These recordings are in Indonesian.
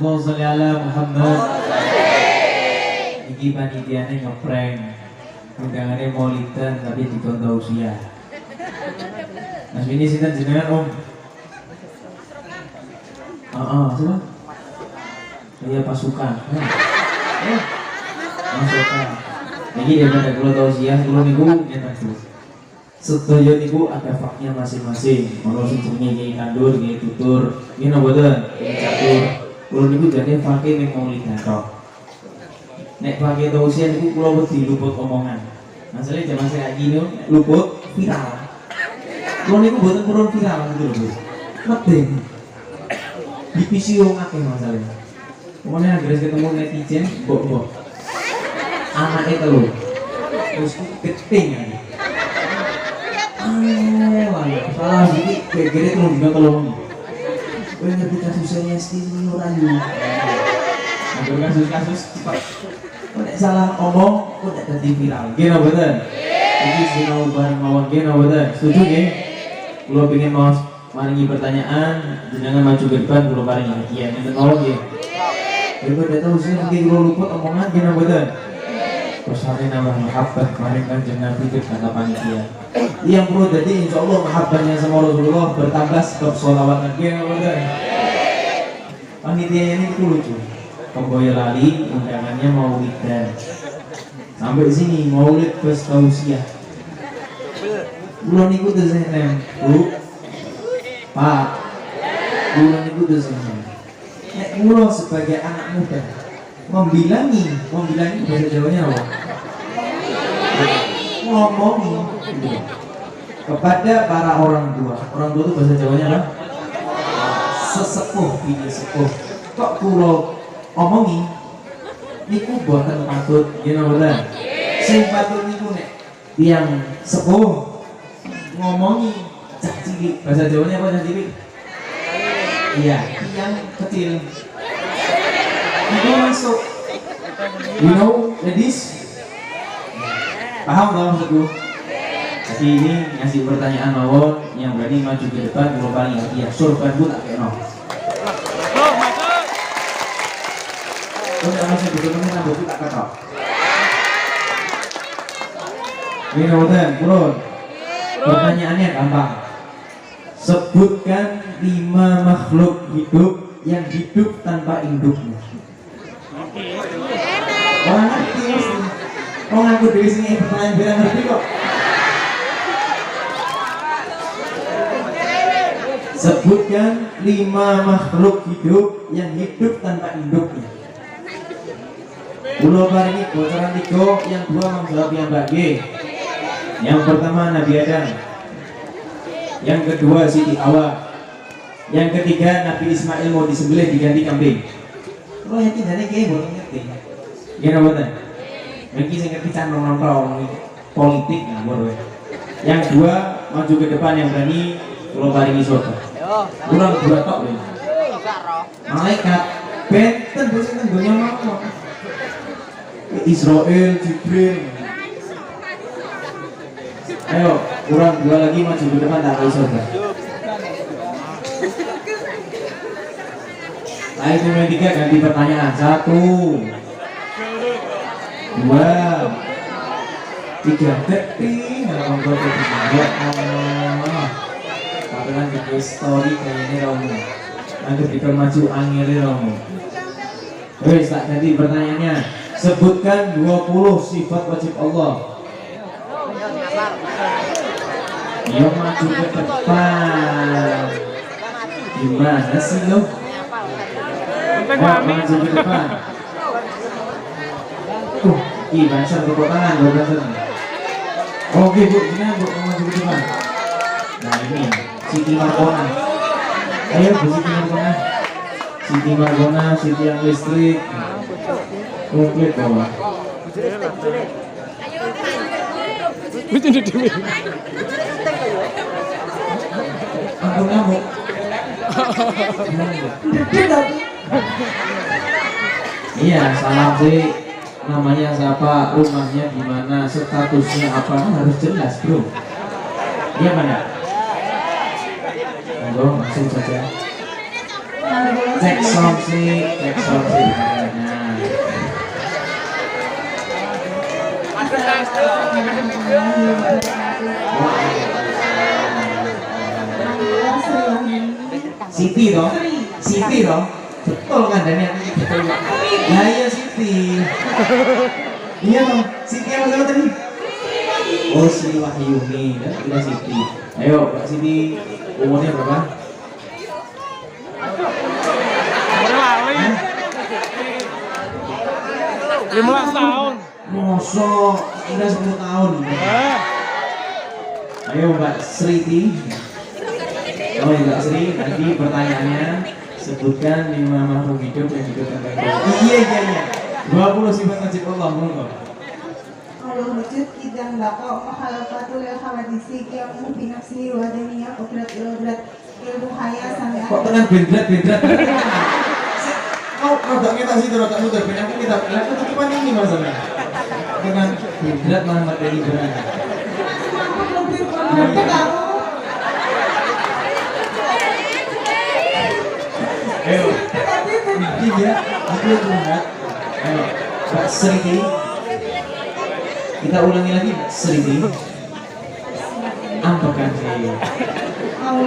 Allahumma sholli ala Muhammad. Iki panitiane ngeprank. Undangannya maulidan tapi dikonto usia. Mas Bini sinten jenengan Om? Siapa? Iya pasukan. Pasukan. Ini daripada kula tausiah kula niku ngeten Bu. Sedaya niku ada faknya masing-masing. Ono sing jenenge Kiai Kandur, Kiai Tutur, nggih napa mboten? Kiai Catur. Kula niku jane fakih ning maulidan tok. Nek fakih tausiah niku kula wedi luput omongan. Masalahnya zaman saya gini luput viral. Kula niku mboten purun viral gitu lho, Bu. Medeng. Di PC wong akeh masalahnya. Pokoknya agar ketemu netizen, mbok-mbok. Anaknya telu. Terus keting aja. Salah jadi kira-kira tolong juga tolong. Kowe ngerti kasusnya Stini Rayu. Ada kasus-kasus cepat. Nek salah omong, kok nek dadi viral. Nggih napa mboten? Iki sinau bareng mawon nggih napa mboten? Setuju nggih? Kula pengin mau maringi pertanyaan, jenengan maju ke depan kula paringi hadiah. Ngeten mawon nggih. Daripada tahu sih mungkin kula luput omongan nggih napa mboten? Persane nambah mahabbah maring Kanjeng Nabi kata panitia. Yang perlu jadi insyaallah mahabbahnya sama Rasulullah bertambah sebab sholawat nggih napa mboten? Panitia ini itu lucu. Pemboya lali undangannya maulidan. Sampai sini maulid plus tausiah. Bulan niku desenen, Bu. Pak. Bulan niku desenen. Nek kula sebagai anak muda membilangi bahasa Jawanya apa? Ngomongi kepada para orang tua. Orang tua itu bahasa Jawanya apa? Sesepuh, ini sepuh. Kok kula omongi niku boten patut yen ora. Sing patut niku nek tiyang sepuh ngomongi cah cilik. Bahasa Jawanya apa cah cilik? Iya, tiyang kecil. Itu masuk. You know, ladies? Paham tak maksudku? Jadi ini ngasih pertanyaan mawon yang berani maju ke depan kalau paling hadiah surban pun tak kena. Udah masih betul-betul nambah tak kata. Ini kemudian, turun. Pertanyaannya gampang. Sebutkan 5 makhluk hidup yang hidup tanpa induknya. Orang ngerti mesti. Orang aku dari sini pertanyaan bilang ngerti kok. Sebutkan 5 makhluk hidup yang hidup tanpa induknya. Pulau paringi bocoran 3, yang 2 menjawab yang bagi. Yang pertama Nabi Adam, yang kedua Siti Hawa, yang ketiga Nabi Ismail mau disembelih diganti kambing. Lo yakin dari kayak boleh ngerti? Gimana betul? Mungkin saya ngerti can nongkrong politik nah boleh. Yang 2 maju ke depan yang berani pulau paringi surga. Kurang 2 tok loh. Malaikat benten bosan tenggonya mau. Israel, Jibril. Ayo, kurang 2 lagi maju ke depan tak bisa surga. Nah itu yang 3 ganti pertanyaan. 1 2 3 detik. Kalau ngomong ya Allah. Padahal di story kayaknya kamu. Nanti kita maju angin kamu. Wes tak ganti pertanyaannya. Sebutkan 20 sifat wajib Allah. Yo maju ke depan. Gimana sih lo? Maju ke depan. Ih, banser tepuk tangan, banser. Oke Bu, gimana Bu, maju ke depan. Nah ini, Siti Margona. Ayo Bu Siti Margona. Siti Margona, Siti yang listrik. Komplit bawah. Itu di dewi. Aku ngamuk. Iya, salam sih. Namanya siapa, rumahnya di mana, statusnya apa harus jelas, Bro. Iya mana? Monggo, langsung saja. Cek sound sih. Nah. Siti toh, betul kan dan yang betul. Nah iya Siti. Iya toh, Siti apa sama tadi? Oh Sri Wahyuni, udah Siti. Ayo Mbak Siti, umurnya berapa? Hah? 15 tahun. Mosok, udah 10 tahun. Ayo Mbak Sriti. Oh Mbak Sri, nanti pertanyaannya sebutkan 5 makhluk hidup yang hidup tanpa hidup. Iya. 20 sifat wajib Allah, monggo. Allah wujud idang bako makhalafatul khawadisi qiyamu bi nafsihi wa daniya qudrat ilmu haya sampai Kok tengah bendrat. Kau rodok kita sih rodok muter ben aku kita tutupan ini masalahnya. Dengan bendrat malah materi berat. lebih berarti kamu Ayo. Iya, aku berat. Ayo, Mbak Sri. Kita ulangi lagi Mbak Sri. Ampekan sih.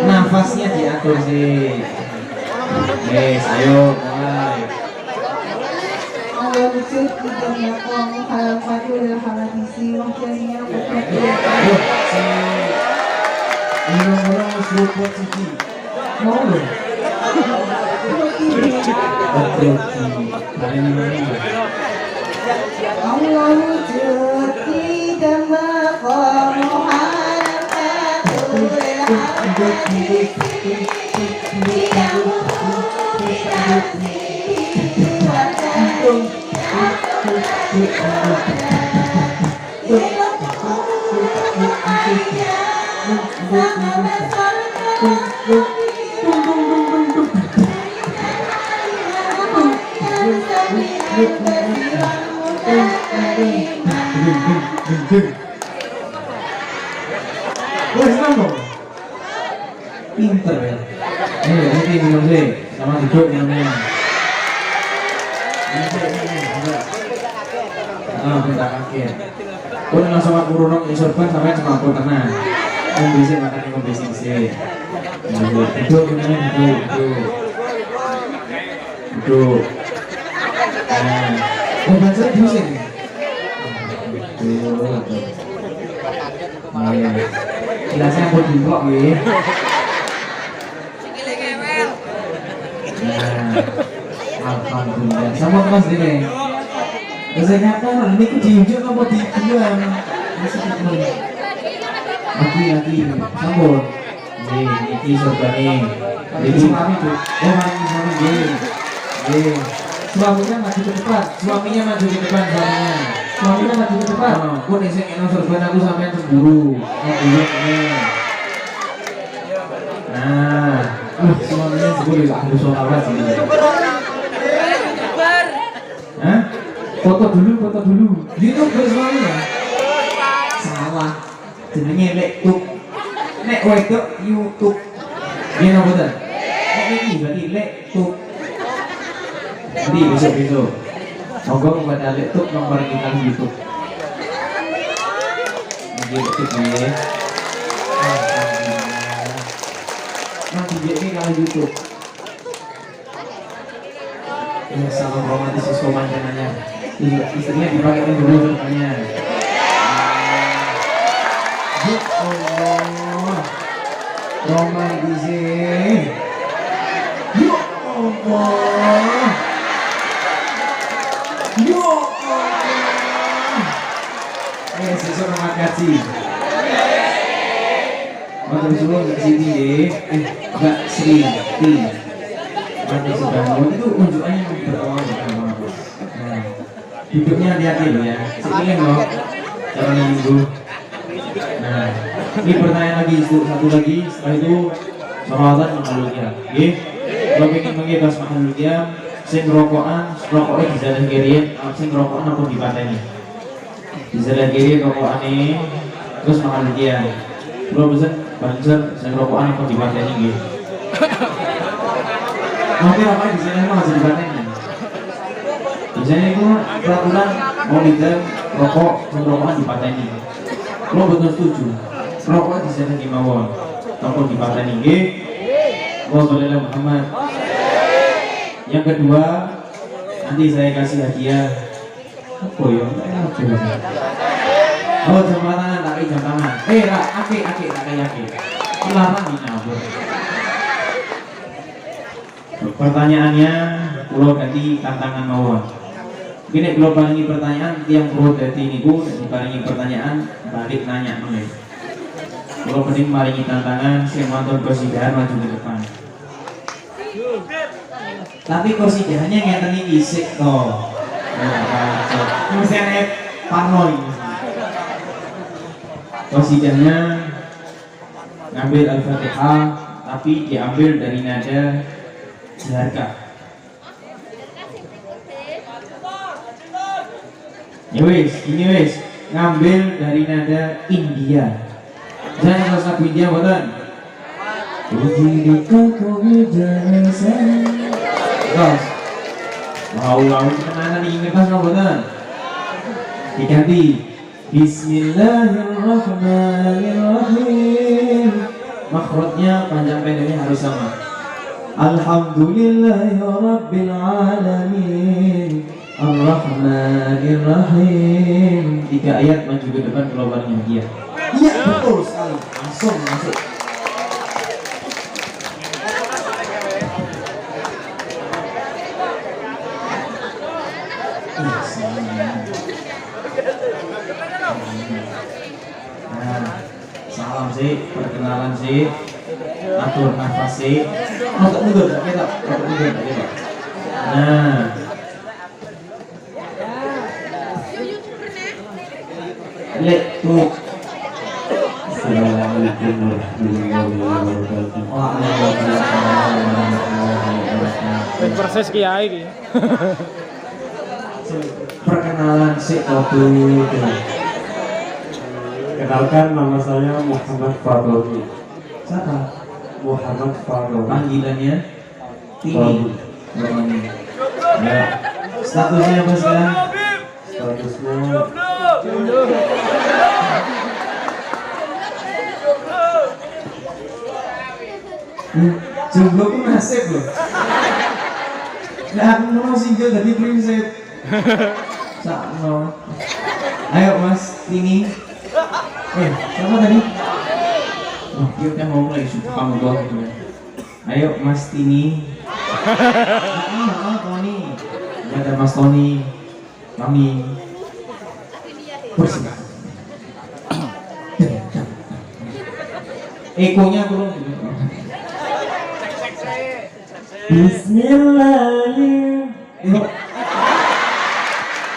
Nafasnya diatur sih. Yes, ayo mulai. Allah wujud idang bako makhalafatul khawadisi wa daniya qudrat Aduh, si orang-orang seruput sih. Mau loh. Oke. Hari ini. Allah wujud idang bako makhalafatul khawadisi qiyamu bi nafsihi wa Pinter ya. Ini minum sih, sama duduk minumnya. Bentar kaget. Kau langsung aku runok di sorban sampai cuma aku tenang. Ngombe makan ngombe sih. Duduk minumnya duduk. Nah, baca pusing. Gelasnya aku diblok ya. Alhamdulillah. Sama Mas Dene. Kesehatan ini ku diunjuk apa dibuang? Lagi sambut. Iki sorbane. Iki suami tuh. Suami. Suaminya maju ke depan. Suaminya. Aku nih sing enak sorban aku sampean cemburu. Nah, suaminya cemburu aku soal sih. Hah? Foto dulu. YouTube bersuaminya. Salah. Jenenge lektuk. Nek wedok YouTube. Gini apa betul? Nek ini berarti lektuk. Nanti besok. Moga membaca lektuk nomor kita di YouTube. Nanti lektuk ya. Nanti dia ini kalau YouTube. Ya salam romantis pemandangannya. Istrinya dipakai dulu sebenarnya. Ya Allah, romantis. Ya Allah. Sesuk makasih. Matur suwun Mbak Siti Mbak Sri. Matur suwun itu unjukannya berawal dari apa? Nah, hidupnya hati-hati loh ya. Sikilin loh. Jangan minggu. Nah, ini pertanyaan lagi satu lagi. Setelah itu sholawatan makhluk ya. Oke. Kalau ingin mengebas makhluk ya, sing rokokan, rokoknya di jalan kiri, sing rokokan apa di pateni. Di sebelah kiri rokokan ini, terus makan dia. Kalau pesen banser, saya rokokan apa di pateni gitu. Nanti apa di sana mau jadi batangnya. Biasanya itu peraturan mau lidah rokok rokokan dipateni. Lo betul setuju. Rokok di sana gimana? Rokok dipateni nggih. Wassalamualaikum Muhammad. Yang kedua, nanti saya kasih hadiah. Apa ya? Oh, jam tangan, tak jam tangan. Rak, ake, tak kayak ake. Larang ini apa? Pertanyaannya, pulau ganti tantangan mawon. Ini pulau palingi pertanyaan, tiang pulau ganti ini bu, palingi pertanyaan, balik nanya nih. Pulau penting palingi tantangan, si mantan persidangan maju ke depan. Tapi persidangannya ngeten iki isik toh. Mesti ada parnoy. Persidangannya ngambil Al-Fatihah, tapi diambil dari nada Jaharka. Ya wis, ini wis ngambil dari nada India. Jangan bahasa India boten. Ujirika kau jasa. Terus, wow, kenangan ingin pas boten. Diganti. Bismillahirrahmanirrahim. Makhrajnya panjang pendeknya harus sama. Alhamdulillahirabbil alamin. Ar-Rahmanir-Rahim. 3 ayat maju ke depan keluarnya dia. Iya betul sekali. Langsung masuk. Nah, salam sih, perkenalan sih, atur nafas sih. Rotok mundur, tak kita. Rotok mundur, tak kita. Nah. Lek tuh. Assalamualaikum warahmatullahi wabarakatuh. Ben persis kiai iki. Perkenalan si waktu itu. Kenalkan, nama saya Muhammad Fadli. Siapa? Muhammad Fadli. Panggilannya Tini. Ya. Statusnya apa sekarang? Statusnya Jomblo pun nasib loh. Nah aku mau single dari prinsip. Sakno. Ayo Mas Tini. Siapa tadi? Oh, dia udah mau mulai suka kamu doang gitu ya. Ayo Mas Tini. Tony. Ada Mas Tony. Kami. Bersih. Ekonya belum. Bismillahirrahmanirrahim.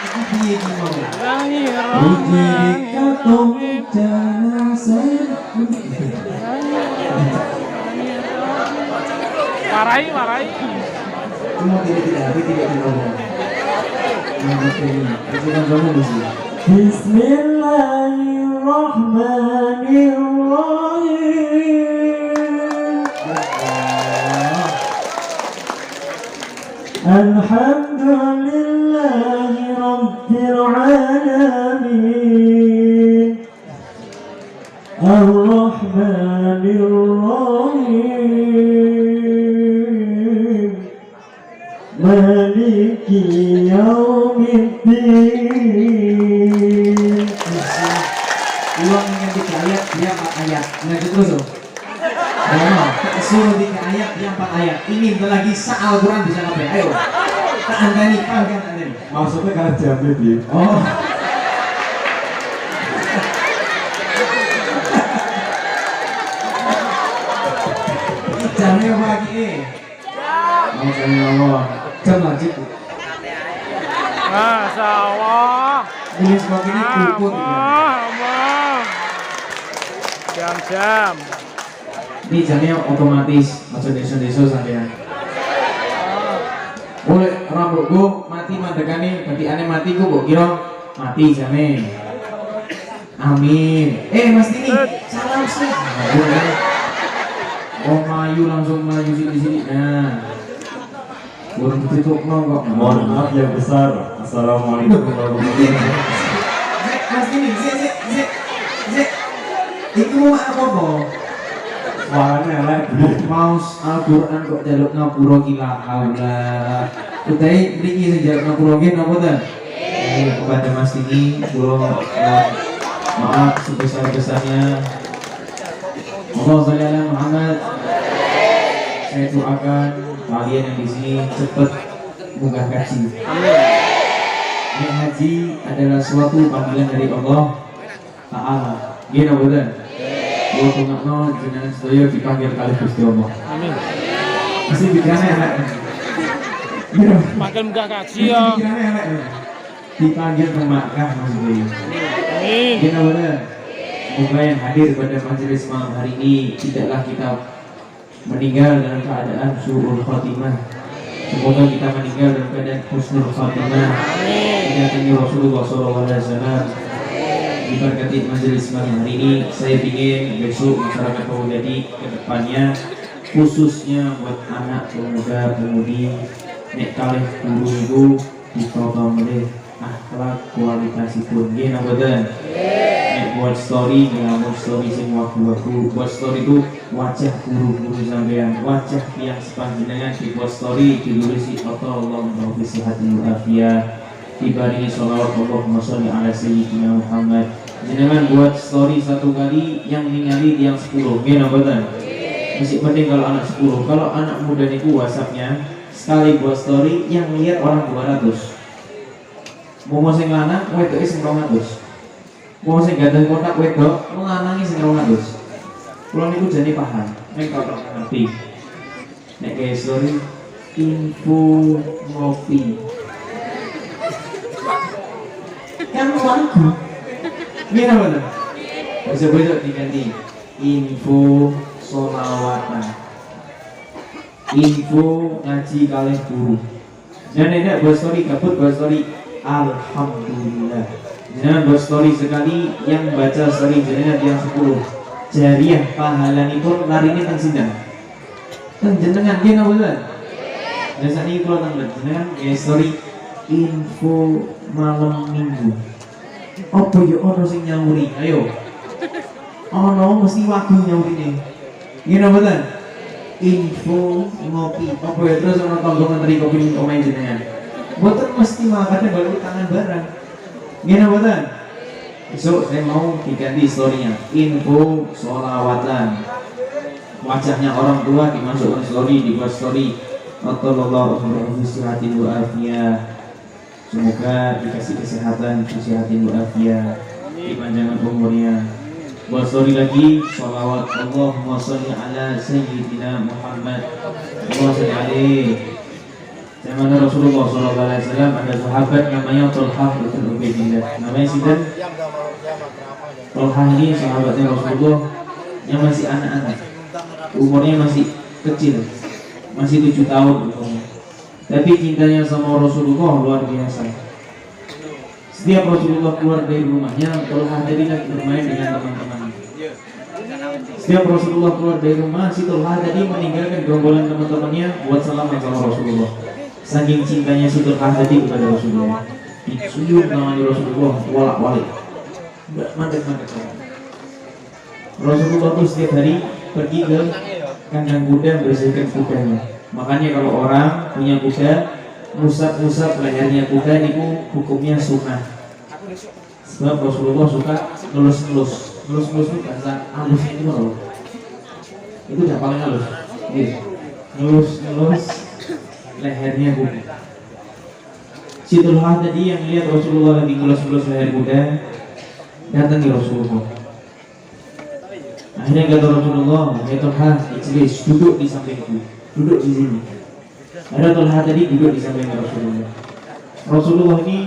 Itu dia gimana? Ujirika tomjana saya. Marai. Cuma tidak tapi tidak diomong. Ini kamu di sini. Bismillahirrahmanirrahim. Alhamdulillahi Rabbil Alamin. Ar-Rahmanir-Rahim. Maliki Yaumiddin. Ulang dengan 3 ayat, dia 4 ayat. Lanjut terus loh. Suruh 3 ayat, dia 4 ayat. Ini bentar lagi Al-Quran bisa ngapain? Ayo. Tak antani, paham kan antani? maksudnya kalau jamnya dia. Oh. Jamnya pagi jam lanjut. Masya Allah. Ini sebagainya kumpul. Jam. Ini jamnya otomatis masuk desa-desa sampean. Boleh rambutku mati mandekane berarti aneh mati ku mbok kira mati jamnya. Amin. Mas Tini, salam sih. Oh maju langsung maju sini. Nah. Kurang ditutup kok. Mohon maaf yang besar. Assalamualaikum warahmatullahi wabarakatuh. Mas ini, Zek. Itu apa? Suaranya elek Bi. Maus Al-Quran kok jaluk ngapura gila haula. Utai mriki sing jaluk ngapura nggih napa ta? Kepada Mas ini kula maaf sebesar-besarnya. Allah sholli ala Muhammad. Saya doakan kalian yang di sini cepat munggah haji. Yang haji adalah suatu panggilan dari Allah Ta'ala. Gini betul. Kalau pengakno jenengan sedaya dipanggil kali Gusti Allah. Amin. Mesti pikirannya enak. Gini. Makin muka kaji ya. Pikirannya enak. Dipanggil ke Makkah maksudnya. Amin. Gini betul. Semoga yang hadir pada majelis malam hari ini tidaklah kita meninggal dalam keadaan su'ul khatimah. Semoga kita meninggal dalam keadaan husnul khatimah. Didatangi Rasulullah SAW. Diberkati majelis malam hari ini. Saya ingin besok masyarakat Purwodadi ke depannya, khususnya buat anak pemuda pemudi nek kalih guru itu ditata oleh akhlak kualitasipun. Nggih napa boten? Nek buat story ngelamun story sing wagu-wagu, buat story itu wajah guru-guru sampean, wajah yang sepanjenengan dibuat story dilulisi Allahumma bi sihatin wa afiyah, dibaringi sholawat Allahumma sholli ala sayyidina Muhammad. Jenengan buat story satu kali, yang ningali yang 10. Nggih napa boten? Masih penting kalau anak 10. Kalau anak muda niku WhatsApp-nya sekali buat story yang lihat orang 200. Mau sing lanang wedoke sing 200. Mau sing gadah kotak wedok lanange sing 200. Kula niku jane paham, nek kok ngerti. Nek ke story info ngopi. Kan lagu. Gimana bener? Besok-besok diganti info sholawatan, info ngaji kalih guru. Dan tidak buat story, kabut buat story alhamdulillah. Jangan buat story sekali, yang baca story jenengan yang 10 jariah pahala pun lari ini teng sidang teng jenengan dia ngabulan. Dan saat ini kalau tanggal jenengan ya story info malam minggu. Apa ya ono sing nyamuri? Ayo. Ono mesti wagu nyamurine. Ngene mboten? Info ngopi. Apa ya terus ono tanggo menteri kopi ning omahe jenengan. Mboten mesti makane baru tangan barang. Ngene mboten? Besok saya mau diganti story-nya info sholawatan. Wajahnya orang tua dimasukkan story, dibuat story. Sallallahu alaihi wa semoga dikasih kesehatan wa afiyah, dipanjangkan umurnya. Buat story lagi sholawat Allahumma sholli ala sayyidina Muhammad wa salli alaihi. Zaman Rasulullah SAW ada sahabat namanya Tolhah bin Ubaidillah. Namanya Sidan Tolhah ini sahabatnya Rasulullah yang masih anak-anak, umurnya masih kecil, masih 7 tahun umurnya. Tapi cintanya sama Rasulullah luar biasa. Setiap Rasulullah keluar dari rumahnya, Tolhah tadi lagi bermain dengan teman-temannya. Setiap Rasulullah keluar dari rumah, si Tolhah tadi meninggalkan gerombolan teman-temannya buat salaman sama Rasulullah. Saking cintanya si Tolhah tadi kepada Rasulullah, dicium tangan Rasulullah walak-walik, nggak mandek-mandek. Rasulullah tuh setiap hari pergi ke kandang kuda bersihkan kudanya. Makanya kalau orang punya kuda, musab-musab lehernya kuda itu hukumnya sunnah. Sebab Rasulullah suka ngelus-ngelus itu bahasa halus itu loh. Itu udah paling halus. Gitu. Ngelus lehernya kuda. Si Tolhah tadi yang lihat Rasulullah lagi ngelus-ngelus leher kuda, datang ke Rasulullah. Akhirnya kata Rasulullah, ya Tolhah, ijlis, duduk di sampingku, duduk di sini. Ada Tolhah tadi duduk di samping Rasulullah. Rasulullah ini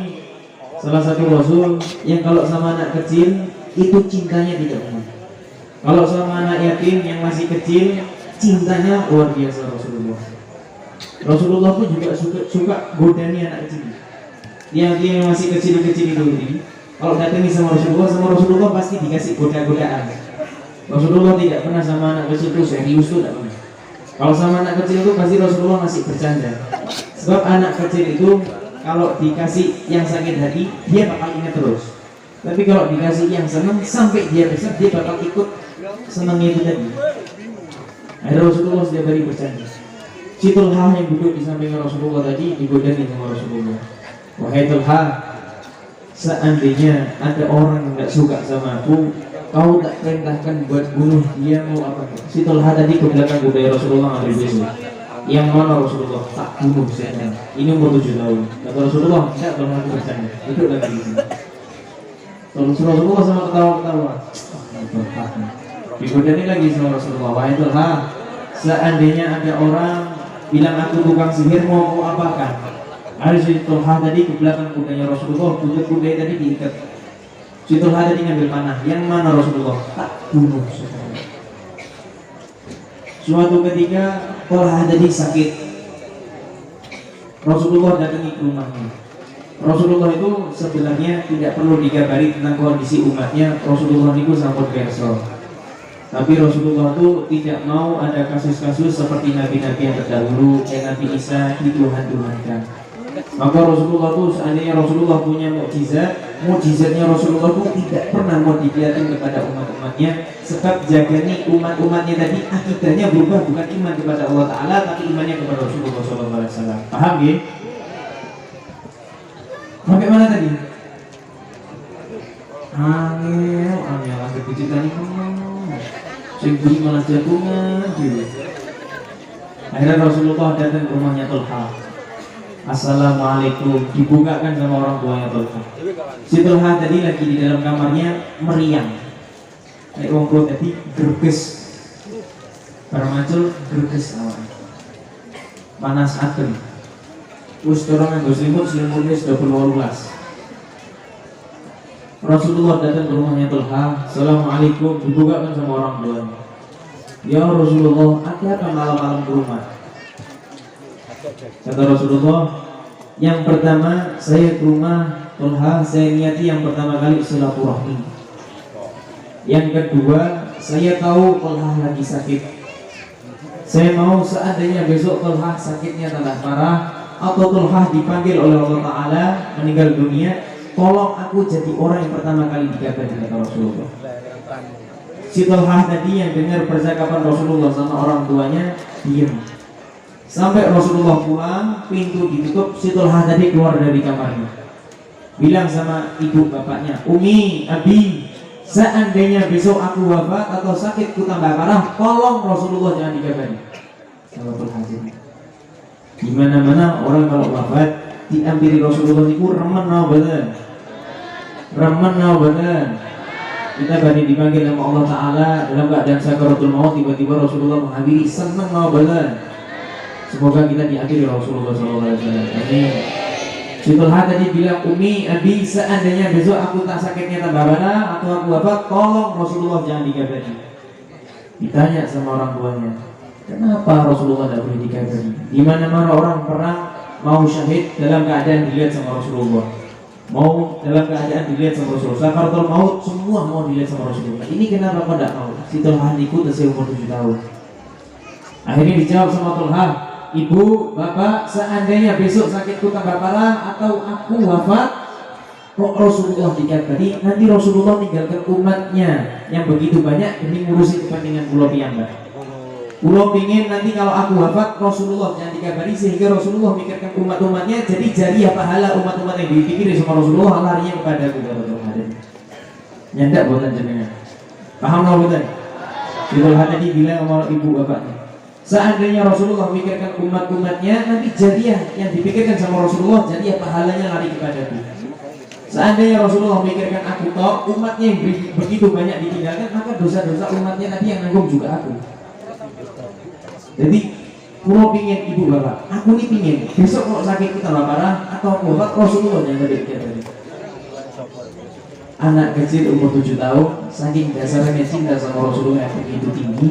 salah satu Rasul yang kalau sama anak kecil itu cintanya tidak umum. Kalau sama anak yatim yang masih kecil, cintanya luar biasa Rasulullah. Rasulullah pun juga suka godani anak kecil. Yang masih kecil-kecil itu ini, kalau datangi sama Rasulullah pasti dikasih goda-godaan. Rasulullah tidak pernah sama anak kecil itu serius tuh, tidak pernah. Kalau sama anak kecil itu pasti Rasulullah masih bercanda. Sebab anak kecil itu kalau dikasih yang sakit hati, dia bakal ingat terus. Tapi kalau dikasih yang senang, sampai dia besar, dia bakal ikut senangnya itu tadi. Akhirnya Rasulullah setiap hari bercanda. Si Tulha yang duduk di samping Rasulullah tadi digodani sama Rasulullah. Wahai Tulha, seandainya ada orang yang gak suka sama aku, kau tak perintahkan buat bunuh dia, mau apa? Si Tulha tadi ke belakang budaya Rasulullah ngambil pisau. Yang mana Rasulullah? Tak bunuh saya. Ini umur 7 tahun. Kata Rasulullah, tidak pernah aku bercanda. Duduk lagi di sini. Rasulullah sama ketawa-ketawa. Digodani lagi sama Rasulullah. Wahai Tulha, seandainya ada orang bilang aku tukang sihir, mau apakan? Ada si Tulha tadi ke belakang kudanya Rasulullah, kuda tadi diikat. Si Tulha tadi ngambil panah. Yang mana Rasulullah? Tak bunuh. Suatu ketika Tulha tadi sakit. Rasulullah datangi ke rumahnya. Rasulullah itu sebenarnya tidak perlu dikabari tentang kondisi umatnya. Rasulullah itu sampun kerso. Tapi Rasulullah itu tidak mau ada kasus-kasus seperti nabi-nabi yang terdahulu, kayak Nabi Isa dituhan-tuhankan. Maka Rasulullah itu seandainya Rasulullah punya mukjizatnya Rasulullah itu tidak pernah mau dilihatin kepada umat-umatnya. Sebab jagani umat-umatnya tadi akidahnya berubah, bukan iman kepada Allah Ta'ala, tapi imannya kepada Rasulullah SAW. Paham ya? Sampai mana tadi? Angel lagi diceritani sing buri malah jagungan gitu. Akhirnya Rasulullah datang ke rumahnya Tulha. Assalamualaikum, dibukakan sama orang tuanya Tulha. Si Tulha tadi lagi di dalam kamarnya meriang. Kayak wong pro tadi greges. Permacul greges awak. Panas adem. Wis dorongan nggo selimutnya sudah berwalulas. Rasulullah datang ke rumahnya Tulha. Assalamualaikum, dibukakan sama orang tuanya. Ya Rasulullah, ada apa malam-malam ke rumah? Kata Rasulullah, yang pertama saya ke rumah Tulha, saya niati yang pertama kali silaturahmi. Yang kedua, saya tahu Tulha lagi sakit. Saya mau seandainya besok Tulha sakitnya tambah parah atau Tulha dipanggil oleh Allah Ta'ala meninggal dunia, tolong aku jadi orang yang pertama kali dikabari, kata Rasulullah. Si Tulha tadi yang dengar percakapan Rasulullah sama orang tuanya diam. Sampai Rasulullah pulang, pintu ditutup, si Tulha tadi keluar dari kamarnya. Bilang sama ibu bapaknya, Umi, Abi, seandainya besok aku wafat atau sakitku tambah parah, tolong Rasulullah jangan dikabari. Sama Tulha tadi. Di mana-mana orang kalau wafat diampiri Rasulullah itu remen badan. Kita bani dipanggil sama Allah Ta'ala dalam keadaan sakaratul maut, tiba-tiba Rasulullah menghampiri, senang badan. Semoga kita diakhiri Rasulullah SAW. Amin. Si Tulha tadi bilang, Umi, Abi, seandainya besok aku tak sakitnya tambah parah atau aku wafat, tolong Rasulullah jangan dikabari. Ditanya sama orang tuanya, kenapa Rasulullah tidak boleh dikabari? Di mana-mana orang perang mau syahid dalam keadaan dilihat sama Rasulullah, mau dalam keadaan dilihat sama Rasulullah. Sakaratul maut semua mau dilihat sama Rasulullah. Ini kenapa kau tidak mau? Si Tulha ikut usia umur 7 tahun. Akhirnya dijawab sama Tulha, Ibu, Bapak, seandainya besok sakitku tambah parah atau aku wafat, kok Rasulullah dikabari? Nanti Rasulullah tinggalkan umatnya yang begitu banyak demi ngurusi kepentingan pulau piyambak. Pulau pingin nanti kalau aku wafat Rasulullah jangan dikabari, sehingga Rasulullah mikirkan umat-umatnya, jadi jariah pahala umat-umat yang dipikir sama Rasulullah larinya kepada Rasulullah. Nyandak buatan jenengan. Paham nggak buatan? Rasulullah tadi bilang sama ibu bapaknya, seandainya Rasulullah mikirkan umat-umatnya, nanti jariah yang dipikirkan sama Rasulullah, jariah pahalanya lari kepadaku. Seandainya Rasulullah mikirkan aku toh, umatnya yang begitu banyak ditinggalkan, maka dosa-dosa umatnya nanti yang nanggung juga aku. Jadi pulau pingin ibu bapak, aku nih pingin besok kalau sakit kita parah atau aku wafat, Rasulullah yang tadi tadi. Anak kecil umur 7 tahun, saking dasarnya cinta sama Rasulullah yang begitu tinggi,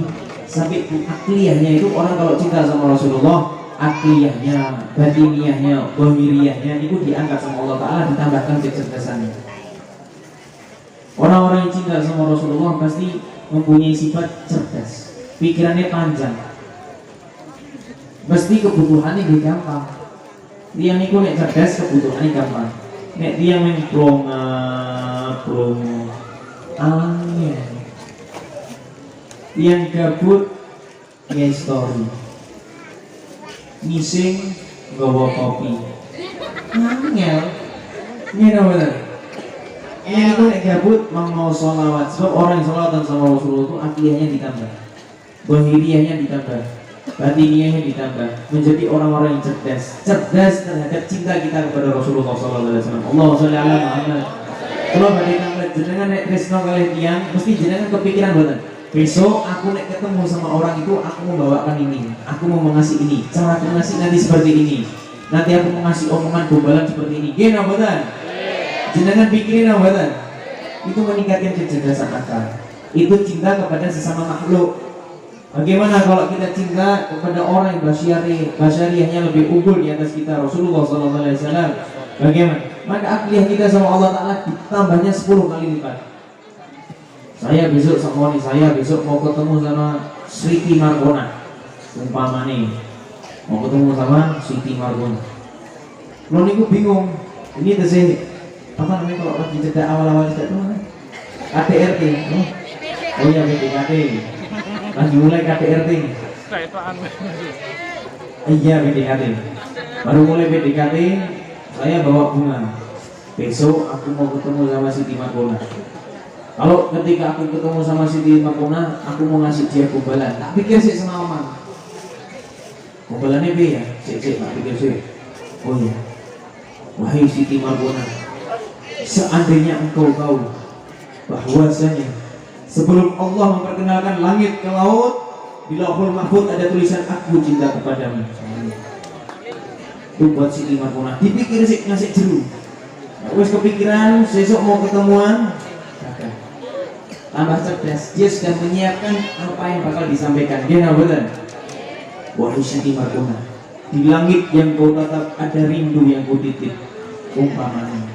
sampai akliyahnya itu orang kalau cinta sama Rasulullah, akliyahnya, batiniyahnya, dhamiriyahnya itu diangkat sama Allah Ta'ala, ditambahkan kecerdasannya. Orang-orang yang cinta sama Rasulullah pasti mempunyai sifat cerdas, pikirannya panjang, mesti kebutuhannya gampang. Tiang niku nek cerdas kebutuhane gampang. Nek tiang yang plonga angin. Tiang gabut nge story. Ngising nggawa kopi. Angel. Ngene bener. Itu nek gabut mau sholawat. Sebab orang yang sholawatan sama Rasulullah itu akidahnya ditambah, zahiriyahnya ditambah, batiniyahnya ditambah, menjadi orang-orang yang cerdas terhadap cinta kita kepada Rasulullah SAW. Allahumma sholli ala Muhammad. Kalau badhe nanglet jenengan nek tresno kalih tiyang, mesti jenengan kepikiran mboten? Besok aku nek ketemu sama orang itu, aku membawakan ini, aku mau mengasih ini, cara aku ngasih nanti seperti ini, nanti aku mau ngasih omongan gombalan seperti ini. Nggih napa mboten? Jenengan pikirin apa? Itu meningkatkan kecerdasan akal. Itu cinta kepada sesama makhluk. Bagaimana kalau kita cinta kepada orang yang basyariahnya lebih unggul di atas kita, Rasulullah SAW? Bagaimana? Maka akhlak kita sama Allah Ta'ala ditambahnya 10 kali lipat. Saya besok mau ketemu sama Siti Margona. Umpamane mau ketemu sama Siti Margona. Lo niku bingung. Ini tesih apa namanya kalau lagi cedak awal-awal cedak itu mana? KDRT. Oh iya PDKT. Lagi mulai KDRT. Iya PDKT. Baru mulai PDKT, saya bawa bunga. Besok aku mau ketemu sama Siti Margona. Kalau ketika aku ketemu sama Siti Margona, aku mau ngasih dia gombalan. Tak pikir sih sama omang. Gombalannya B ya? Cek, tak pikir sih. Oh iya. Wahai Siti Margona, seandainya engkau tahu bahwasanya sebelum Allah memperkenalkan langit ke laut, di Lauhul Mahfuz ada tulisan aku cinta kepadamu. Itu buat Siti Margona. Dipikir sih ngasih jeru. Wes kepikiran besok mau ketemuan. Tambah cerdas, dia sudah menyiapkan apa yang bakal disampaikan. Dia nabulan. Wahai Siti Margona, di langit yang kau tatap ada rindu yang kau titip. Umpamanya.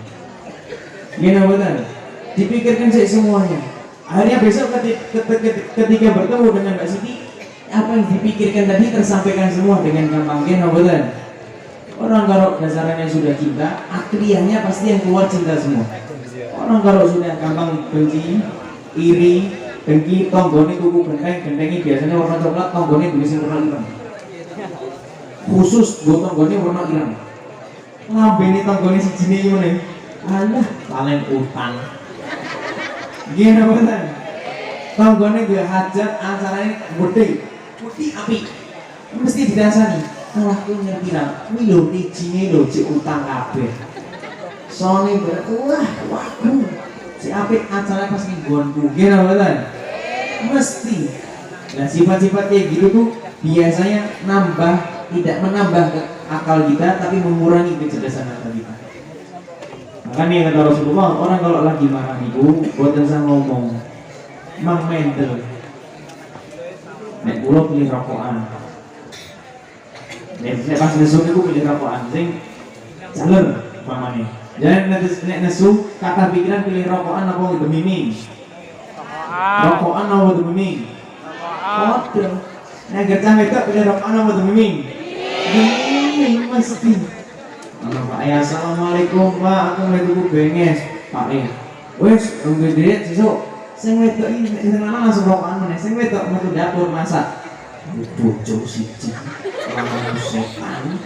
Gimana benar? Dipikirkan saya semuanya. Akhirnya besok ketika bertemu dengan Mbak Siti, apa yang dipikirkan tadi tersampaikan semua dengan gampang. Gimana benar? Orang kalau dasarnya sudah cinta, akliyahnya pasti yang keluar cinta semua. Orang kalau sudah gampang benci, iri, dengki, tonggone kuku gentengi biasanya warna coklat, tonggone tulisnya warna hitam. Khusus buat tonggone warna hitam. Ngambeni tonggone si jenis ini. Alah, paling utang. Gimana bener? Tonggone gue hajat acaranya putih api. Mesti dirasani. Malah gue nyerpiran. Wih lo dijini lo si utang kabeh. Soalnya waduh. Si api acaranya pas nggonku. Gimana bener? Mesti. Nah sifat-sifat kayak gitu tuh biasanya tidak menambah akal kita, tapi mengurangi kecerdasan akal kita. Makanya kata Rasulullah, orang kalau lagi marah itu buatan saya ngomong mang mental nek kula pilih rokokan nek pas nesu itu pilih rokokan sing jalur mamane jangan nek nesu kata pikiran pilih rokokan apa demiming rokokan apa demiming waduh nek gercah wedok pilih rokokan apa demiming mesti. Pak ya, assalamualaikum Pak, aku mau tuku benges Pak ya, wes nunggu duit sesuk sing wedok ini senana langsung rokokan meneh sing wedok metu dapur masak bojo siji langsung setan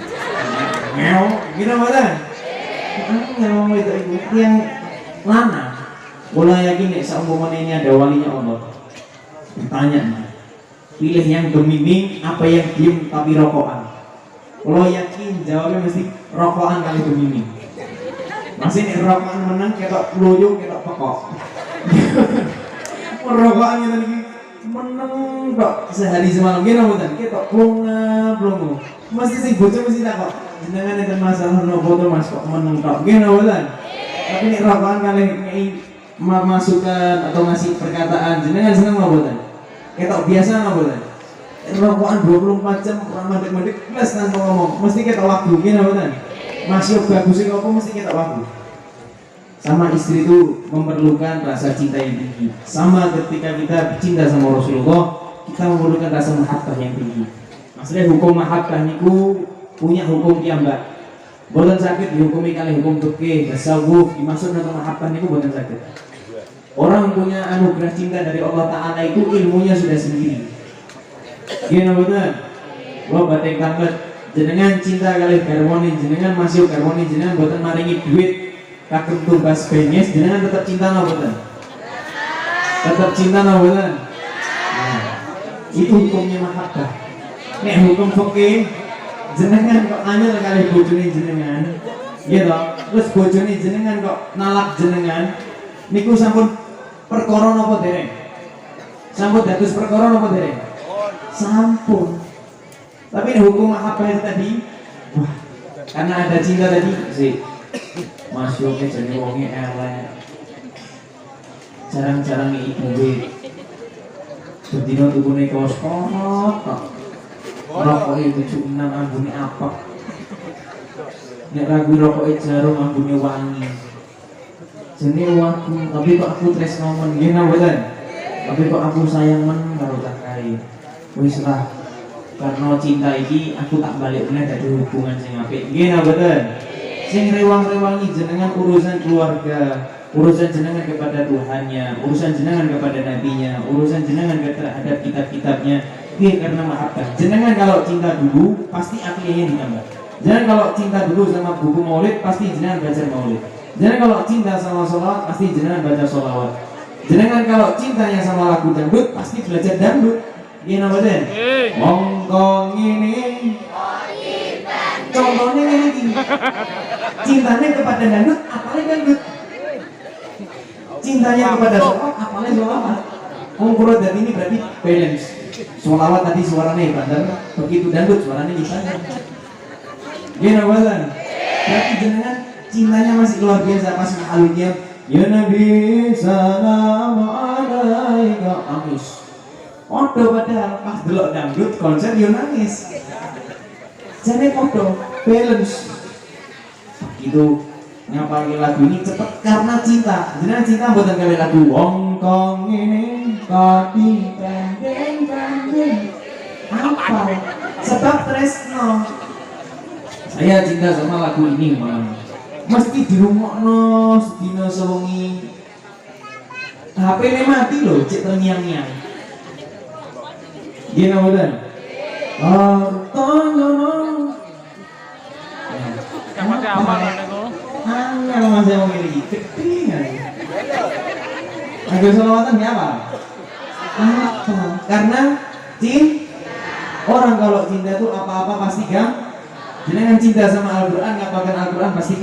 ngel gini mboten aku ngomong wedok iku yang lanang mulai yakin nek saumpamane ini ada walinya Allah ditanya pilih yang gemini apa yang diem tapi rokokan. Kalau yakin jawabnya mesti rokokan kali gemini. Masih nih rokokan menang ketok loyo ketok pekok. Rokokan kita lagi menang kok sehari semalam gini bukan ketok plongo. Mesti sih bocor mesti tak kok. Jangan ada masalah no foto mas kok menang kok gini bukan. Tapi nih rokokan kali ini masukan atau ngasih perkataan jenengan seneng nggak bukan? Ketok biasa nggak bukan? Rokokan 24 jam kurang mandek-mandek plus tanpa ngomong mesti kita waktu gini betul masih bagusnya apa mesti kita waktu. Sama istri itu memerlukan rasa cinta yang tinggi. Sama ketika kita cinta sama Rasulullah, kita memerlukan rasa mahabbah yang tinggi. Maksudnya hukum mahabbah niku punya hukum kiambak. Boten sakit dihukumi kali hukum fikih, tasawuf, dimaksud dengan mahabbah niku boten sakit. Orang punya anugerah cinta dari Allah Ta'ala itu ilmunya sudah sendiri. Gini boten. Wah batik banget. Jenengan cinta kali harmoni, jenengan masuk harmoni, jenengan boten maringi duit kagem tumbas benges, jenengan tetap cinta napa boten? Tetap cinta napa boten? Nah, itu hukumnya mahabbah. Nek hukum fikih jenengan kok anyel kali bojone jenengan, gitu. Terus bojone jenengan kok nalak jenengan, niku sampun perkara napa dereng? Sampun dados perkara napa dereng? Sampun. Tapi ini hukum mahabbah itu tadi, wah, karena ada cinta tadi, sih, masuknya jadi wongnya elek, jarang-jarang ibu duit, berdino tubuhnya kaos korot, rokoknya 76 ambune apa? Nek ragu rokoknya jarum ambune wangi. Jenenge waku, tapi kok aku tresno men ngene mboten. Tapi kok aku sayang men karo tak kae. Wis lah. Karena cinta iki aku tak balik meneh dadi hubungan sing apik. Ngene mboten. Sing rewang-rewangi jenengan urusan keluarga, urusan jenengan kepada Tuhannya, urusan jenengan kepada nabinya, urusan jenengan terhadap kitab-kitabnya. Ini karena mahabbah. Jenengan kalau cinta dulu pasti akhirnya ditambah. Jangan kalau cinta dulu sama buku maulid pasti jenengan baca maulid. Jangan kalau cinta sama sholawat pasti jenengan baca sholawat. Jenengan kalau cintanya sama lagu dangdut pasti belajar dangdut. Iya nama den. Mongkong ini. Contohnya ini. Cintanya kepada dangdut, apalagi dangdut. Cintanya kepada sholawat, apalagi sholawat. Mongkoro dan ini berarti balance. Sholawat tadi suaranya hebat, begitu dangdut suaranya gimana? Gimana badan? Berarti jenengan cintanya masih luar biasa pas alunnya. Ya Nabi salam alaika amis. Podo padahal pas delok dangdut konser yo nangis. Jane podo balance. Itu ngapalin lagu ini cepet karena cinta. Jenengan cinta mboten gawe lagu wong kong ini kati banding apa? Sebab tresno. Saya cinta sama lagu ini, Mam. Mesti dirungokno sedina sewengi. HP-ne mati lho, cek terngiang-ngiang. Gini mboten? Hartono. Kapan amal niku? Angel Mas wong iki, ketingan. Agak selawatan ya apa? Karena orang kalau cinta itu apa-apa pasti jenengan cinta sama Al-Quran, ngapakan Al-Quran pasti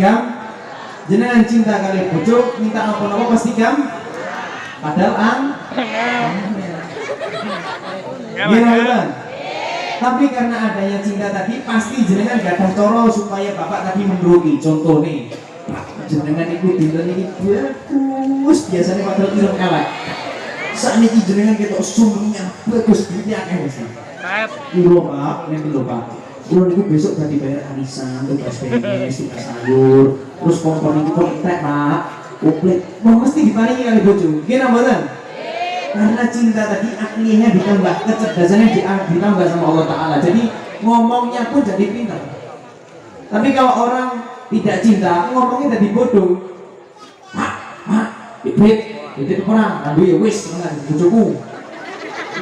jenengan cinta kali bojo, minta apa-apa pasti padahal gimana? Tapi karena adanya cinta tadi pasti jenengan gak ada coro supaya bapak tadi menuruti. Contoh nih, jenengan ikut dinten ini bagus, biasanya padahal film elek. Saat ini jenengan kita sumbernya bagus, duitnya akeh mesti. Lho Pak, nanti lho Pak. Kulo niku besok ganti bayar arisan, tugas benges, tugas sayur, terus kompor niku kontak Pak. Komplit, mesti diparingi kali bojo. Nggih mboten? Karena cinta tadi akhirnya ditambah, kecerdasannya ditambah sama Allah Ta'ala. Jadi ngomongnya pun jadi pintar. Tapi kalau orang tidak cinta, ngomongnya jadi bodoh. Itu orang, aduh ya wis, bojoku.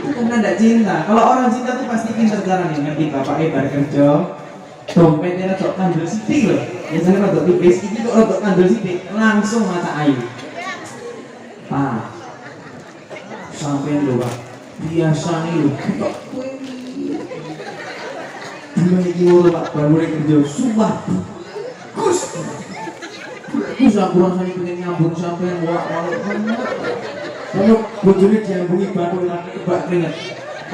Itu karena tidak cinta. Kalau orang cinta itu pasti pintar caranya. Ngerti bapaknya bar kerja, dompetnya rodok kandel sithik loh. Biasanya rodok tipis, ini kok rodok kandel sithik, langsung mata air. Pak, sampai lho Pak, biasa nih lho. Dua ini lho Pak, baru kerja, sumpah. Kus aku rasanya pengen nyambung sampai bolak-balik. Kalau bojone diambungi batu lagi kebak keringet.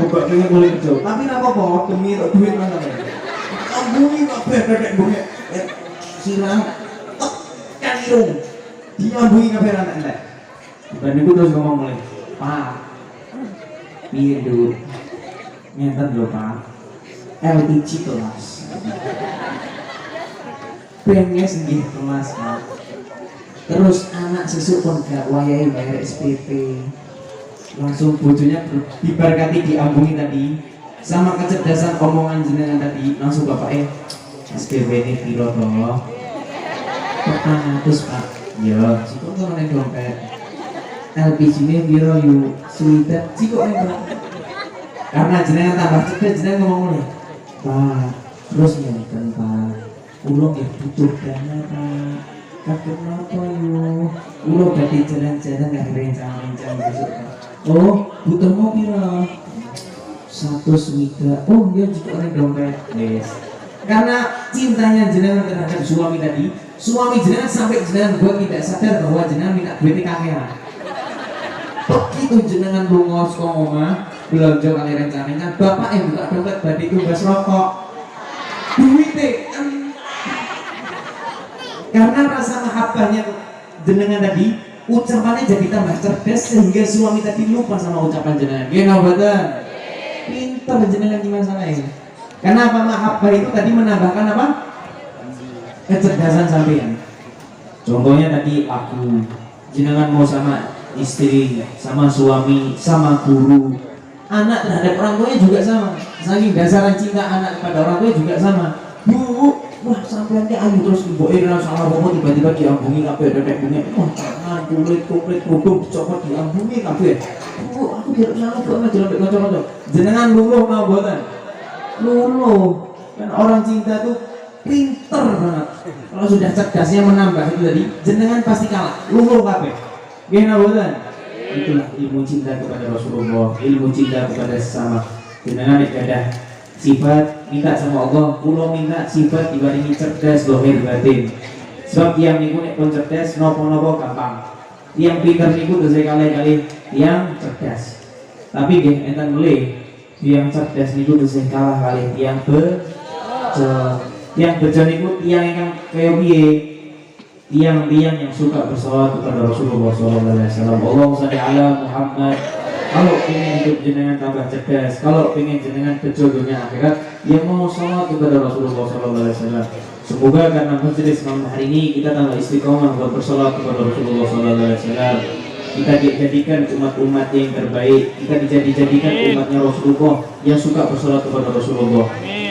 Kebak keringet boleh kerja. Tapi napa apa demi untuk duit manane. Ambungi kok bebek bunge. Silang kan irung. Diambungi kabeh ra entek. Dan niku terus ngomong mulai, "Pak. Piye Nduk? Ngenten lho, Pak. LPG kelas. Penges nggih kelas, Pak. Terus anak sesuk pun gak wayahe bayar SPP. Langsung bojonya diberkati diambungi tadi sama kecerdasan omongan jenengan tadi, langsung bapaknya SPP ini piro toh? 400 Pak. Ya, sikok nggak neng dompet. LPG ini piro yuk? Sudah, sikok neng dompet. Karena jenengan tambah cerdas, jenengan ngomong nih, Pak. Terus ngeten Pak. Ulo nggih butuh dana Pak. Kakek napa yuk? Ulo badhe jalan-jalan nggak rencang-rencang besok Pak. Oh, butuh mau piro? 100 wiga. Oh, dia juga neng dompet. Yes. Karena cintanya jenengan terhadap suami tadi, suami jenengan sampai jenengan buat tidak sadar bahwa jenengan minta duit kakean. Begitu jenengan lunga saka omah, belanja kali rencananya, bapak yang buka dompet badhe tumbas rokok. Duite karena rasa mahabbahnya jenengan tadi, ucapannya jadi tambah cerdas sehingga suami tadi lupa sama ucapan jenengan. Nggih mboten? Pinter jenengan gimana salahnya? Karena apa mahabbah itu tadi menambahkan apa? Kecerdasan sampean. Contohnya tadi aku jenengan mau sama istri, sama suami, sama guru, anak terhadap orang tuanya juga sama. Saking dasaran cinta anak kepada orang tua juga sama. Bu, wah sampean teh ayu terus ibu ira salah apa tiba-tiba diambungi kabeh dedek bunyi. Wah, tangan kulit kerudung dicopot diambungi kabeh. Bu, aku tidak salah kok ngajar kanca-kanca. Jenengan luluh mau mboten? Luluh. Kan orang cinta tuh pinter banget. Kalau sudah cerdasnya menambah itu tadi, jenengan pasti kalah. Luluh kabeh. Nggih mboten? Itulah ilmu cinta kepada Rasulullah, ilmu cinta kepada sesama. Jenengan ibadah sifat minta sama Allah, kula minta sifat dibarengi cerdas zahir batin. Sebab yang niku nek pun cerdas napa-napa gampang. Yang pinter niku dosa kali-kali yang cerdas. Tapi nggih enten melih yang cerdas niku dosa kalah kali yang bejo. Yang bejo niku tiyang ingkang kaya piye? Tiang-tiang yang suka bersolawat kepada Rasulullah SAW. Allahumma sholli ala Muhammad. Kalau ingin hidup jenengan tambah cerdas, kalau ingin jenengan bejo dunia akhirat, ya mau sholawat kepada Rasulullah SAW. Semoga karena majelis malam hari ini kita tambah istiqomah buat bersolawat kepada Rasulullah SAW. Kita dijadikan umat-umat yang terbaik. Kita dijadikan umatnya Rasulullah yang suka bersolawat kepada Rasulullah.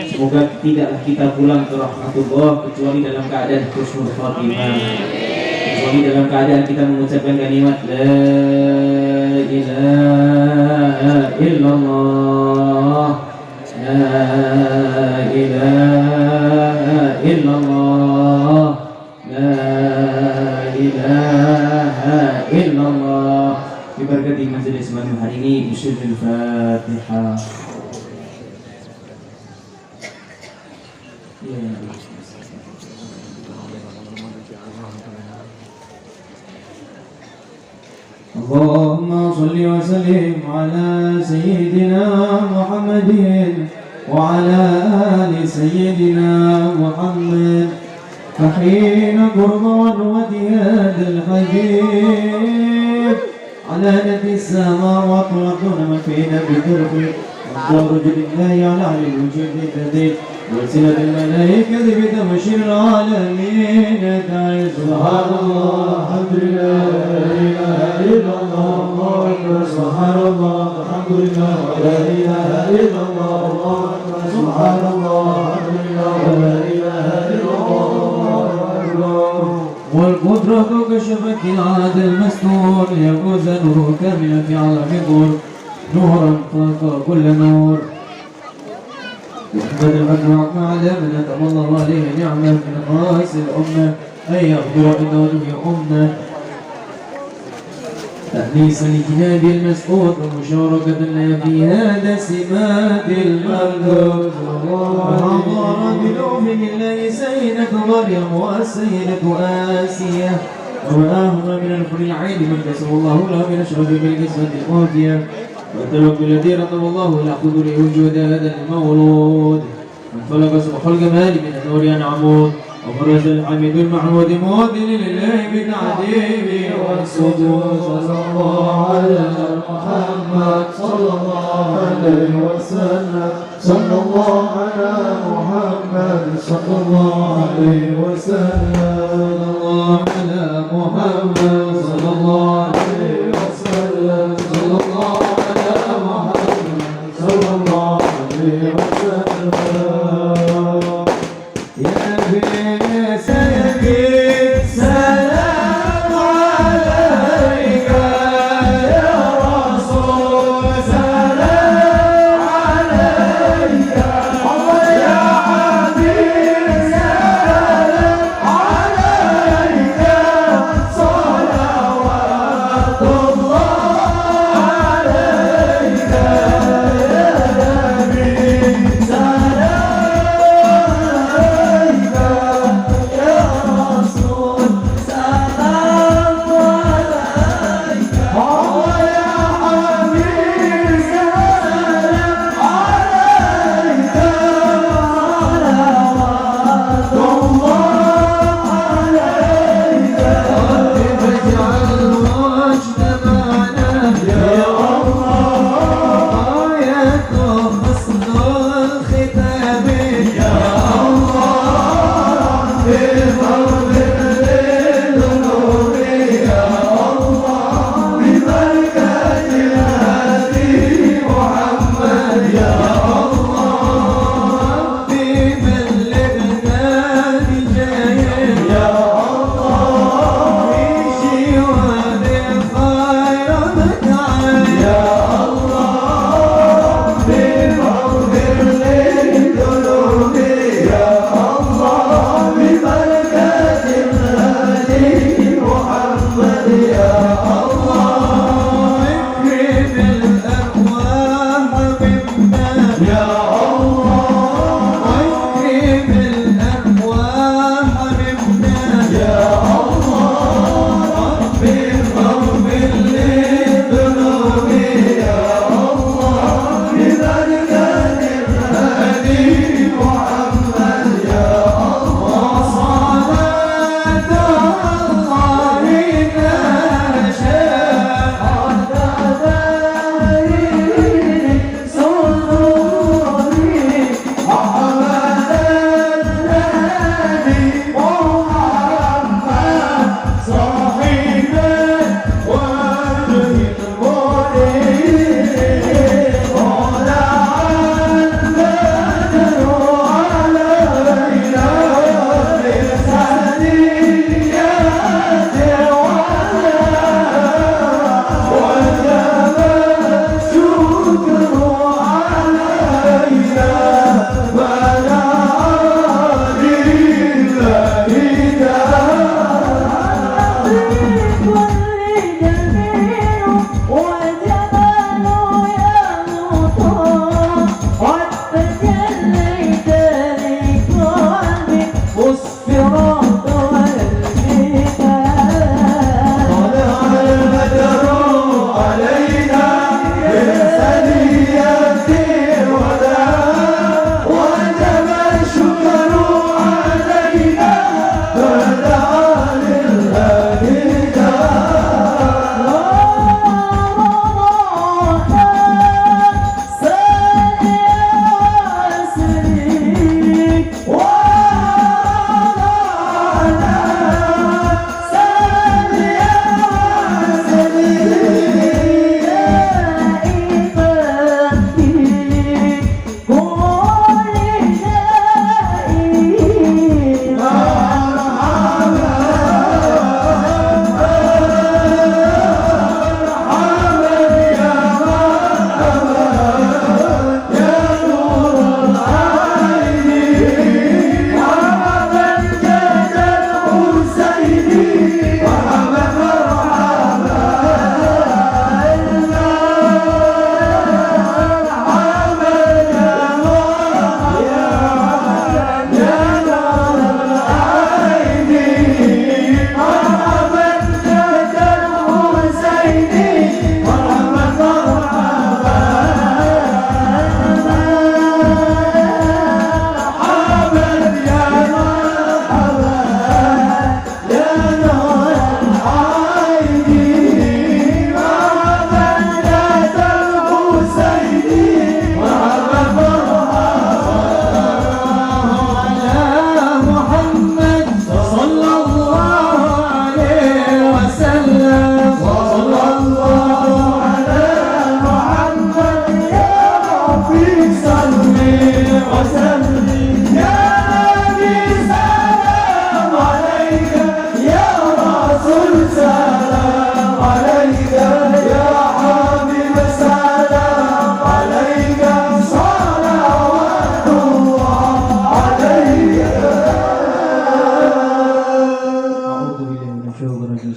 Semoga tidaklah kita pulang ke rahmatullah kecuali dalam keadaan husnul khatimah, kecuali dalam keadaan kita mengucapkan kalimat la ilaha illallah, la ilaha illallah, la ilaha illallah. Diberkati majelis malam hari ini bisyuril Fatihah. اللهم صل وسلم على سيدنا محمد وعلى آل سيدنا محمد. فحين قرب عنوة هذا الحبيب على نبي السماوات والأرض من فينا بترفي ورجل الله على أهل الوجود الذي وسنة الملائكة بتبشير العالمين تعز. سبحان الله الحمد لله لا إله إلا الله الله أكبر. سبحان الله الحمد لله لا إله إلا الله الله أكبر. سبحان الله الحمد لله لا إله إلا الله أكبر. والقدرة كشفت هذا المستور يفوز نور كامل في عالم النور نورا فوق كل نور. يحمد الأكرم على من أتم الله عليه نعمة من رأس الأمة أن يغفر إنه أمة تأنيس لجناب المسعود ومشاركة لنا في هذا سمات المردود. وحضر بلوم الله سيدة مريم والسيدة آسية ومعهما من الحور العين من كسب الله له من أشرف بالقسمة القاضية والتوكل الذي رتب الله له قدره وجود هذا المولود. انطلق سبح الجمال من النور عمود وفرز الحميد المحمود مؤذن لله بتعذيبه والسجود. صلى الله على محمد صلى الله عليه وسلم. صلى الله على محمد صلى الله عليه وسلم. صلى الله على محمد صلى الله عليه وسلم. صلى الله على محمد صلى الله عليه وسلم. يا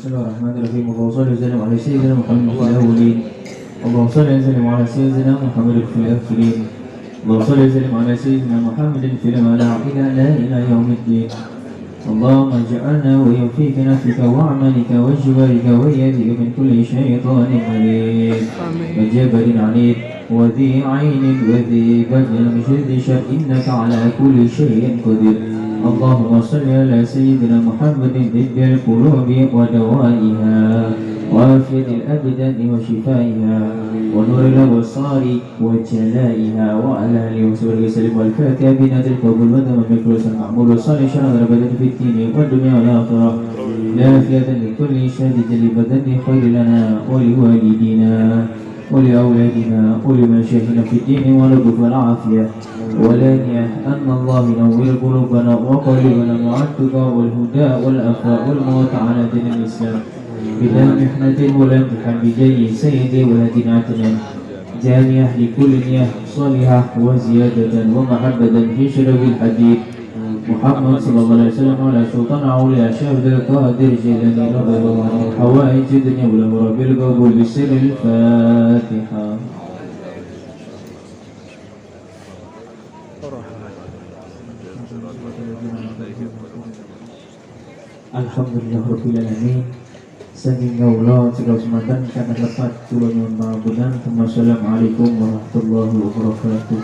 Bismillahirrahmanirrahim. Allahumma shalli wa sallim ala sayyidina Muhammad fil awwalin. Allahumma shalli wa sallim ala sayyidina Muhammad fil akhirin. Allahumma shalli wa sallim ala sayyidina Muhammad fil malaa'ika la ilaha yaumiddin. Allahumma ij'alna wa yuwaffiqna fika wa amalika wa jiwarika wa yadika min kulli syaitanir marid. Wa jabarin 'anid wa dhi 'ainin wa dhi badrin min shaddi syar innaka 'ala kulli syai'in qadir. اللهم صل على سيدنا محمد طب القلوب ودوائها وعافية الأبدان وشفائها ونور الأبصار وجلائها وعلى آله وصحبه وسلم والفاتحة بنادي القبول ودم الفلوس المعمول والصالح شرع الأبدان في الدين والدنيا والآخرة لافية لكل شهادة لبدن خير لنا ولوالدينا ولأولادنا ولمشايخنا في الدين واللطف والعافية ولانية أن الله ينور قلوبنا وقلوبنا مع التقى والهدى والأخلاق والموت على دين الإسلام بلا محنة ولا امتحان بجاي سيدي ولدنا عتنا جامعة لكل نية صالحة وزيادة ومحبة في شرف الحديث محمد صلى الله عليه وسلم على سلطان أولياء شهد القادر جلاني رضي الله عنه حوائج الدنيا والأمر بالقبول بسر الفاتحة. Alhamdulillah Rabbil Alamin. Saking Allah segala sematan karena lepat kula nyuwun pangapunten. Wassalamualaikum warahmatullahi wabarakatuh.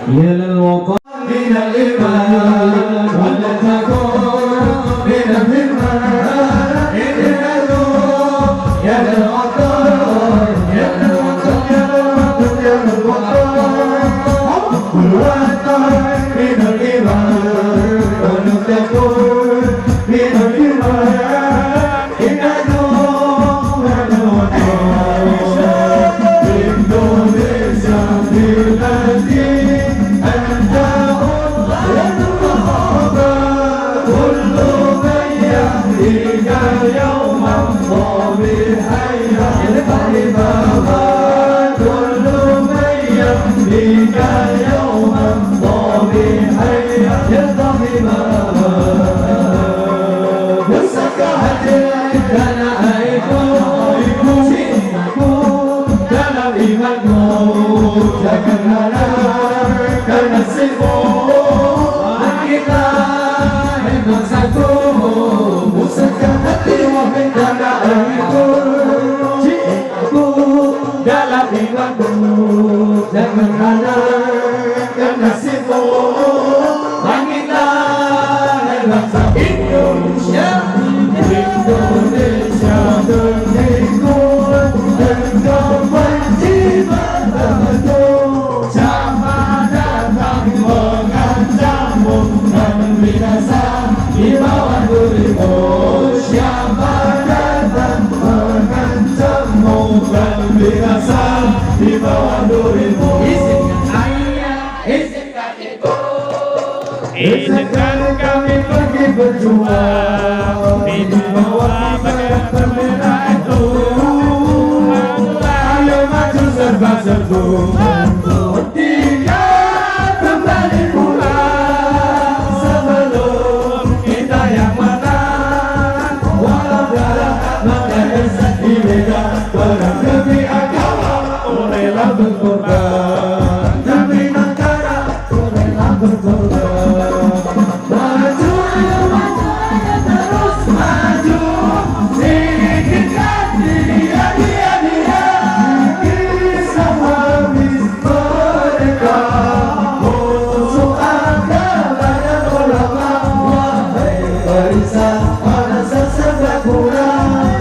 Ya lal waqa min al-iman wa la takun min al-iman innahu ya lal waqa ya lal waqa ya lal waqa ya lal waqa kul wa min al-iman wa la takun min al-iman innahu ya lal waqa Indonesia biladi karena sibuk kita memang satu musaka hati wahai karena itu cintaku dalam imanmu jangan karena sibuk kita memang satu Indonesia terlingkut dan kau berjimat betul. Di bawah durimu siapa datang mengancammu dan binasa di bawah durimu. Izinkan ayah, izinkan ibu, izinkan kami pergi berjuang di bawah bendera itu. Ayo maju serba-serbu. Kembali pulang sebelum kita yang menang. pada saat sebaguna.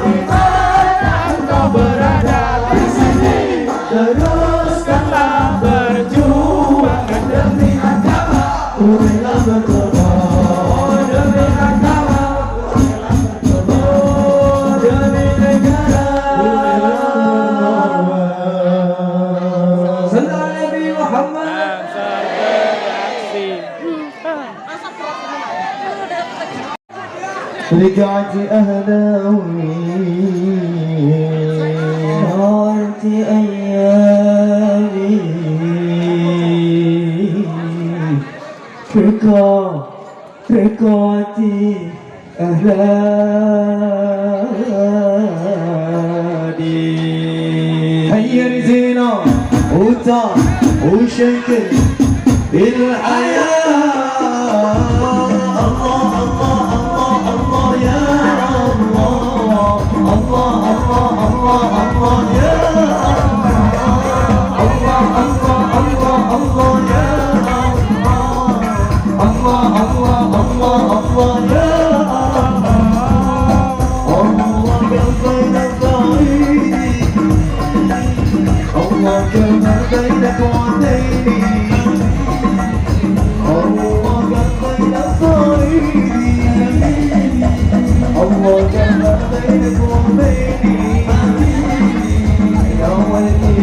Dimana engkau berada di sini, Teruskanlah berjuang demi agama, ku rela berkorban. Demi agama, ku rela berkorban. Demi negara, ku rela berkorban. Sallallahu Nabi Muhammad. ansar beraksi. رجعت أهلاوي نارت أيامي رجعتي أهلادي هيا رزينا وطا وشكل الحياة بينك وبيني الله بين صعيدي الله جمع بينك وبيني يا ولدي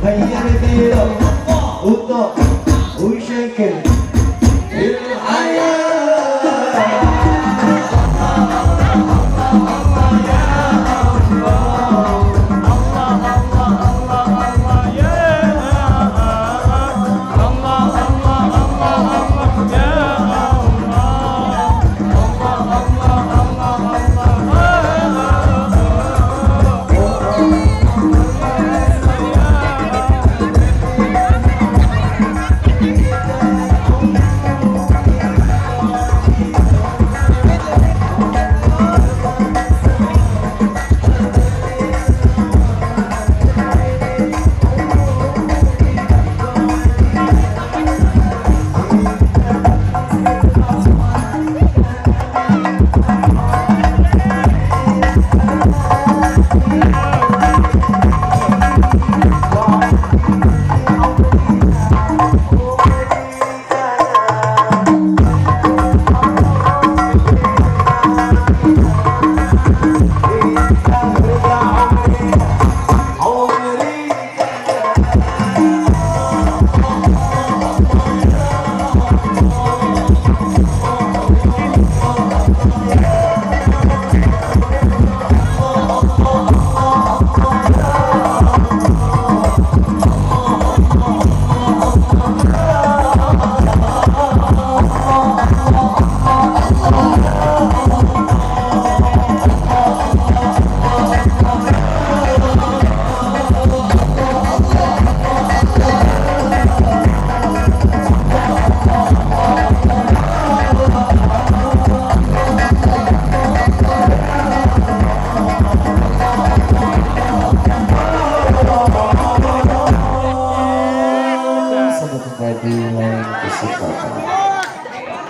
هيا نبيله وطق وشكل الحياة Sahabat Padi yang kesempatan